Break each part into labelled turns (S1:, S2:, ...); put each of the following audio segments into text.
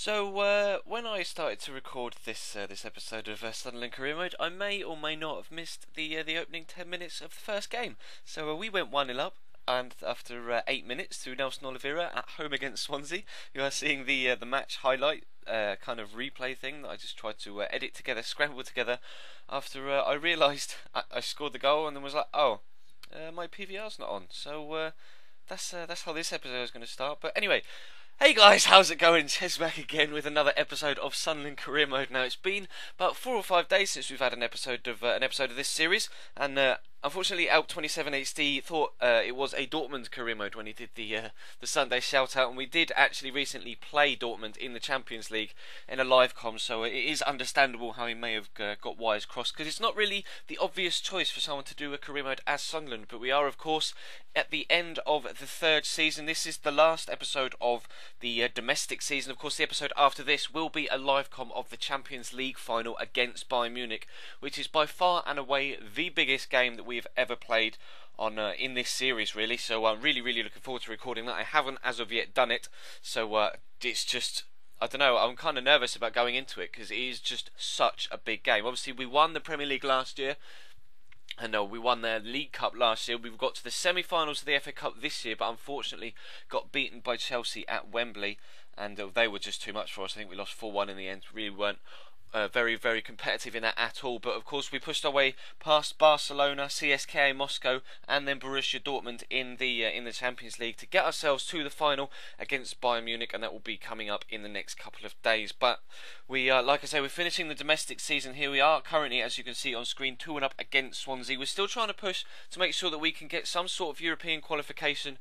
S1: When I started to record this episode of Sunderland Career Mode, I may or may not have missed the opening 10 minutes of the first game. We went 1-0 up, and after 8 minutes through Nelson Oliveira at home against Swansea, you are seeing the match highlight kind of replay thing that I just tried to edit together, scramble together. After I realised I scored the goal, and then was like, oh, my PVR's not on. That's how this episode is going to start. But anyway. Hey guys, how's it going? Ches back again with another episode of Sunderland Career Mode. Now it's been about 4 or 5 days since we've had an episode of this series, and unfortunately, Alp27 HD thought it was a Dortmund Career Mode when he did the Sunday shout out, and we did actually recently play Dortmund in the Champions League in a live com, so it is understandable how he may have got wires crossed, because it's not really the obvious choice for someone to do a Career Mode as Sunderland, but we are of course at the end of the third season. This is the last episode of the domestic season. Of course, the episode after this will be a live com of the Champions League final against Bayern Munich, which is by far and away the biggest game that we've ever played on in this series, really. So I'm really looking forward to recording that. I haven't as of yet done it, so it's just, I don't know, I'm kind of nervous about going into it because it is just such a big game. Obviously, we won the Premier League last year, and we won the League Cup last year. We've got to the semi-finals of the FA Cup this year, but unfortunately got beaten by Chelsea at Wembley, and they were just too much for us. I think we lost 4-1 in the end. Really weren't very competitive in that at all. But of course, we pushed our way past Barcelona, CSKA Moscow, and then Borussia Dortmund in the Champions League to get ourselves to the final against Bayern Munich, and that will be coming up in the next couple of days. But we, like I say, we're finishing the domestic season here. We are currently, as you can see on screen, 2-1 up against Swansea. We're still trying to push to make sure that we can get some sort of European qualification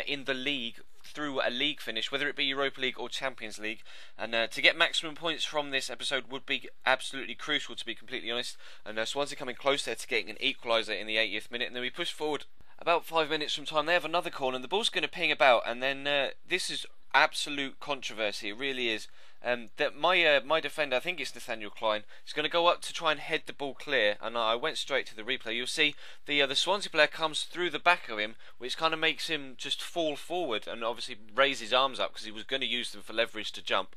S1: in the league through a league finish, whether it be Europa League or Champions League, and to get maximum points from this episode would be absolutely crucial, to be completely honest. And Swansea coming close there to getting an equaliser in the 80th minute, and then we push forward about 5 minutes from time. They have another corner and the ball's going to ping about, and then this is absolute controversy. It really is. That my defender, I think it's Nathaniel Klein, is going to go up to try and head the ball clear, and I went straight to the replay. You'll see the Swansea player comes through the back of him, which kind of makes him just fall forward and obviously raise his arms up because he was going to use them for leverage to jump.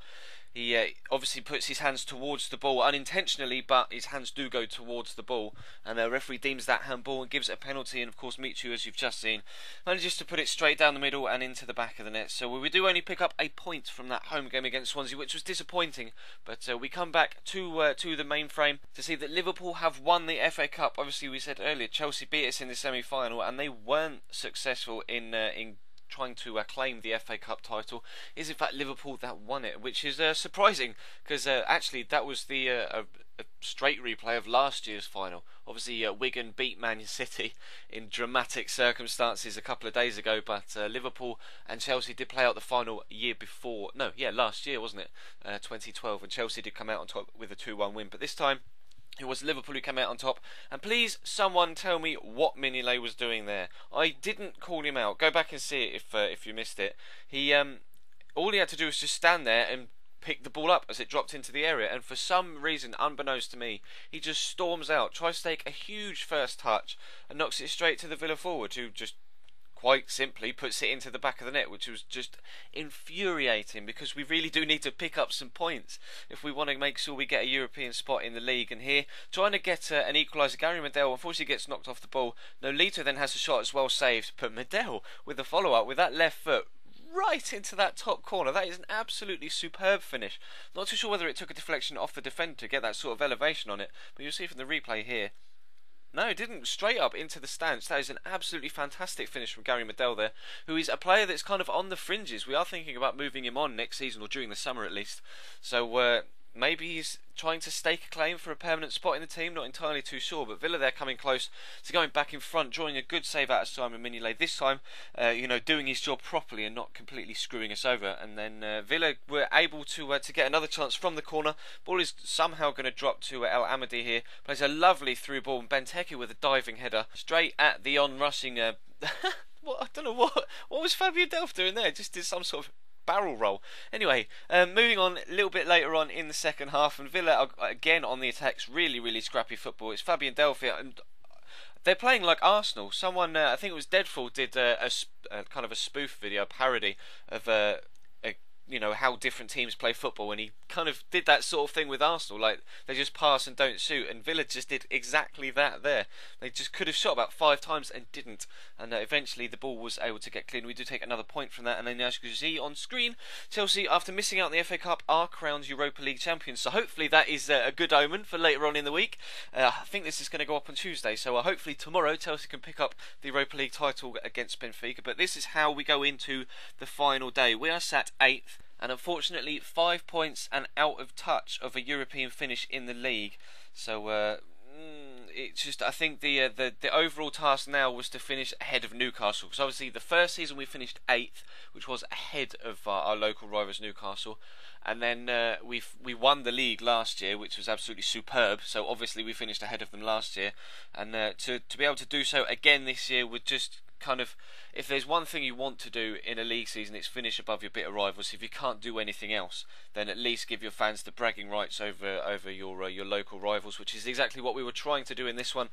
S1: He obviously puts his hands towards the ball unintentionally, but his hands do go towards the ball, and the referee deems that handball and gives it a penalty, and of course Michu, as you've just seen, manages to put it straight down the middle and into the back of the net. So we do only pick up a point from that home game against Swansea, which was disappointing, but we come back to the mainframe to see that Liverpool have won the FA Cup. Obviously, we said earlier, Chelsea beat us in the semi-final, and they weren't successful in trying to claim the FA Cup title. Is in fact Liverpool that won it, which is surprising, because actually that was a straight replay of last year's final. Obviously Wigan beat Man City in dramatic circumstances a couple of days ago, but Liverpool and Chelsea did play out the final last year, wasn't it? 2012, and Chelsea did come out on top with a 2-1 win, but this time it was Liverpool who came out on top. And please, someone tell me what Mignolet was doing there. I didn't call him out. Go back and see it if you missed it. He all he had to do was just stand there and pick the ball up as it dropped into the area. And for some reason, unbeknownst to me, he just storms out, tries to take a huge first touch, and knocks it straight to the Villa forward, who just quite simply puts it into the back of the net, which was just infuriating, because we really do need to pick up some points if we want to make sure we get a European spot in the league. And here, trying to get an equaliser, Gary Medel unfortunately gets knocked off the ball. Nolito then has a shot as well saved, but Medel with the follow-up with that left foot right into that top corner. That is an absolutely superb finish. Not too sure whether it took a deflection off the defender to get that sort of elevation on it, but you'll see from the replay here, no, it didn't. Straight up into the stands. That is an absolutely fantastic finish from Gary Medel there, who is a player that's kind of on the fringes. We are thinking about moving him on next season, or during the summer at least. So maybe he's trying to stake a claim for a permanent spot in the team, not entirely too sure. But Villa, they're coming close to going back in front, drawing a good save out of Simon Mignolet. This time, doing his job properly and not completely screwing us over. And then Villa were able to get another chance from the corner. Ball is somehow going to drop to El Amadi here. Plays a lovely through ball, and Benteke with a diving header straight at the on-rushing. I don't know what was Fabio Delph doing there. Just did some sort of barrel roll. Anyway, moving on a little bit later on in the second half, and Villa are again on the attacks. Really scrappy football. It's Fabian Delphi, and they're playing like Arsenal. Someone, I think it was Deadfall, did a kind of a spoof video, a parody of how different teams play football, and he kind of did that sort of thing with Arsenal. Like, they just pass and don't shoot, and Villa just did exactly that there. They just could have shot about 5 times and didn't, and eventually the ball was able to get clean. We do take another point from that, and then as you can see on screen, Chelsea, after missing out on the FA Cup, are crowned Europa League champions. So hopefully that is a good omen for later on in the week. I think this is going to go up on Tuesday, so hopefully tomorrow Chelsea can pick up the Europa League title against Benfica. But this is how we go into the final day. We are sat 8th, and unfortunately 5 points and out of touch of a European finish in the league. So it's just, I think the overall task now was to finish ahead of Newcastle, because obviously the first season we finished 8th, which was ahead of our local rivals Newcastle, and then we won the league last year, which was absolutely superb. So obviously we finished ahead of them last year, and to be able to do so again this year would just kind of, if there's one thing you want to do in a league season, it's finish above your bitter rivals. If you can't do anything else, then at least give your fans the bragging rights over your local rivals, which is exactly what we were trying to do in this one,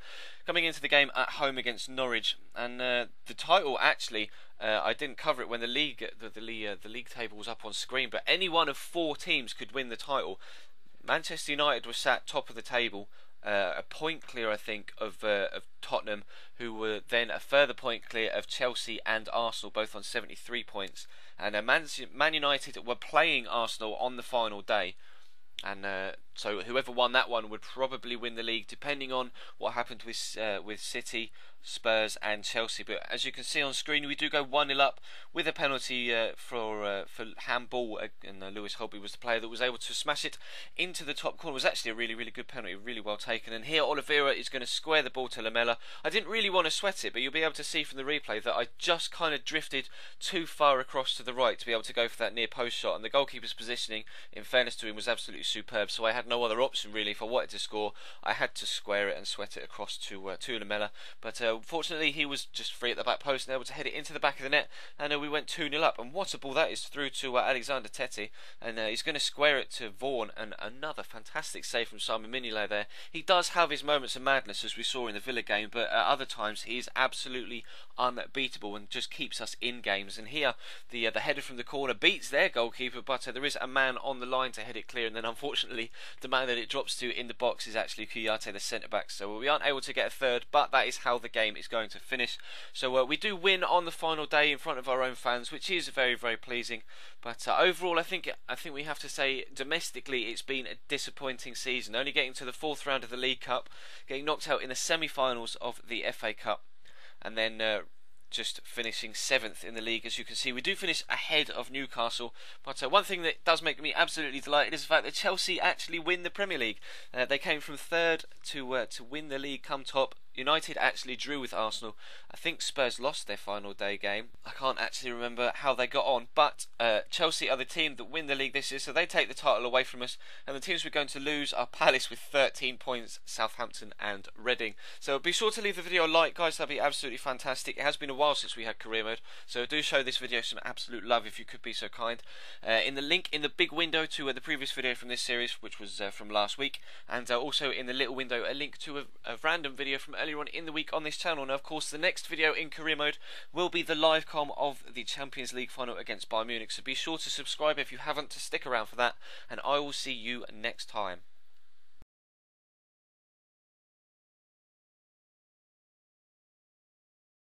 S1: coming into the game at home against Norwich. And the title, actually, I didn't cover it when the league table was up on screen, but any one of 4 teams could win the title. Manchester United was sat top of the table, a point clear, I think, of Tottenham, who were then a further point clear of Chelsea and Arsenal, both on 73 points. And Man United were playing Arsenal on the final day, and so whoever won that one would probably win the league, depending on what happened with City, Spurs and Chelsea. But as you can see on screen, we do go 1-0 up with a penalty for handball, and Lewis Holby was the player that was able to smash it into the top corner. It was actually a really, really good penalty, really well taken. And here Oliveira is going to square the ball to Lamela. I didn't really want to sweat it, but you'll be able to see from the replay that I just kind of drifted too far across to the right to be able to go for that near post shot, and the goalkeeper's positioning, in fairness to him, was absolutely superb. So I had no other option really. If I wanted to score, I had to square it and sweat it across to Lamela. But fortunately he was just free at the back post and able to head it into the back of the net, and we went 2-0 up. And what a ball that is, through to Alexander Tete, and he's going to square it to Vaughan, and another fantastic save from Simon Mignolet there. He does have his moments of madness, as we saw in the Villa game, but at other times he is absolutely unbeatable and just keeps us in games. And here the header from the corner beats their goalkeeper, but there is a man on the line to head it clear, and then unfortunately the man that it drops to in the box is actually Kouyaté, the centre back. So we aren't able to get a third, but that is how the game is going to finish. So we do win on the final day in front of our own fans, which is very, very pleasing. But overall, I think we have to say, domestically, it's been a disappointing season. Only getting to the 4th round of the League Cup, getting knocked out in the semi-finals of the FA Cup, and then just finishing 7th in the league. As you can see, we do finish ahead of Newcastle, but one thing that does make me absolutely delighted is the fact that Chelsea actually win the Premier League. They came from 3rd to win the league, come top. United actually drew with Arsenal. I think Spurs lost their final day game. I can't actually remember how they got on, but Chelsea are the team that win the league this year, so they take the title away from us. And the teams we're going to lose are Palace with 13 points, Southampton and Reading. So be sure to leave the video a like, guys. That'd be absolutely fantastic. It has been a while since we had career mode, so do show this video some absolute love if you could be so kind. In the link in the big window to the previous video from this series, which was from last week, and also in the little window a link to a random video from earlier on in the week on this channel. Now, of course, the next video in career mode will be the live com of the Champions League final against Bayern Munich, so be sure to subscribe if you haven't to stick around for that, and I will see you next time.